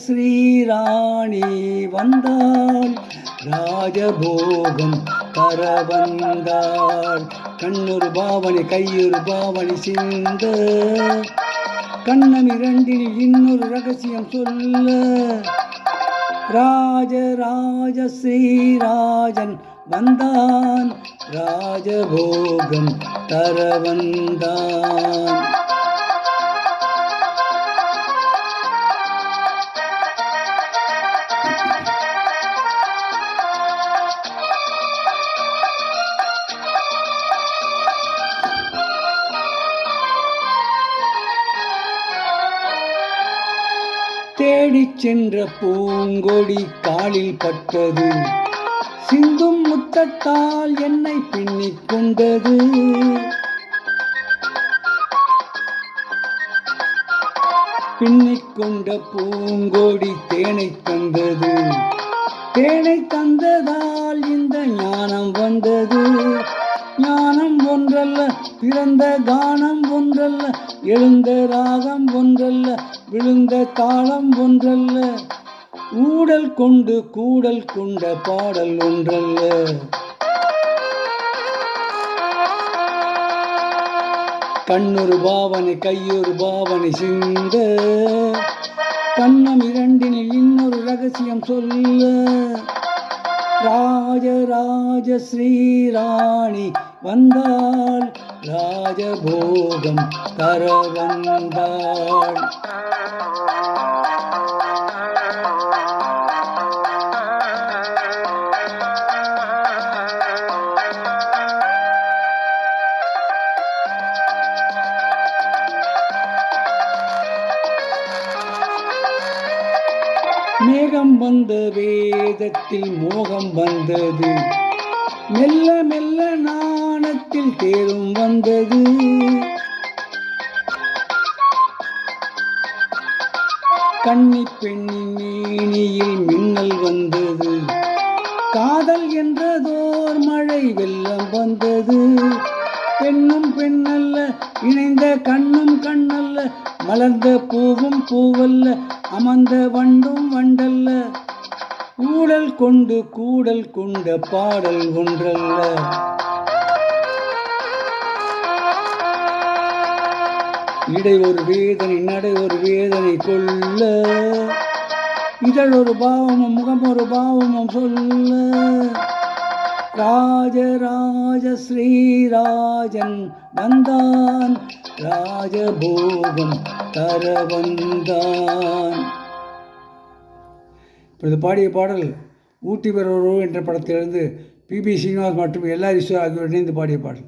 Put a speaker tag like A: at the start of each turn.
A: ஸ்ரீராணி வந்தாள், ராஜபோகம் தர வந்தாள். கண்ணொரு பாவனை கையொரு பாவனை சிந்த, கண்ணம் இரண்டில் இன்னொரு ரகசியம் சொல்ல. ராஜ ஸ்ரீராஜன் வந்தான், ராஜபோகம் தர வந்தான். தேடிச் சென்ற பூங்கொடி காலில் பட்டது, சிந்தும் முத்தத்தால் என்னை பின்னிக் கொண்டது. பின்னிக் கொண்ட பூங்கொடி தேனை தந்தது, தேனை தந்ததால் இந்த ஞானம் வந்தது. ஞானம் ஒன்றல்ல பிறந்த கானம் ஒன்றல்ல, எழுந்த ராகம் ஒன்றல்ல விழுந்த தாளம் ஒன்றல்ல, ஊடல் கொண்டு கூடல் கொண்ட பாடல் ஒன்றல்ல. கண்ணொரு பாவனை கையொரு பாவனை சிந்த, கண்ணம் இரண்டினில் இன்னொரு ரகசியம் சொல்ல. ராஜ ஸ்ரீராணி வந்தாள், ராஜபோகம் தர வந்தாள். மேகம் வந்த வேதத்தில் மோகம் வந்தது, மெல்ல மெல்ல நாணத்தில் தேரும் வந்தது. கன்னி பெண்ணின் மேனியில் மின்னல் வந்தது, காதல் என்றதோர் மழை வெள்ளம் வந்தது. பெண்ணும் பெண்ணல்ல இணைந்த கண்ணும் கண்ணல்ல, மலர்ந்த பூவும் பூவல்ல அமர்ந்த வண்டும் வண்டல்ல, ஊடல் கொண்டு கூடல் கொண்ட பாடல் ஒன்றல்ல. இடை ஒரு வேதனை நடை ஒரு வேதனை கொள்ள, இதழ் ஒரு பாவமும் முகம் ஒரு பாவமும் சொல்ல. ராஜ ஸ்ரீராஜன் வந்தான், ராஜபோகம் தர வந்தான். இப்பொழுது பாடிய பாடல் ஊட்டி பெறவரோ என்ற படத்திலிருந்து பி.பி. ஸ்ரீனிவாஸ் மற்றும் எல்.ஆர். ஈஸ்வரன் ஆகியோர் இணைந்து பாடிய பாடல்.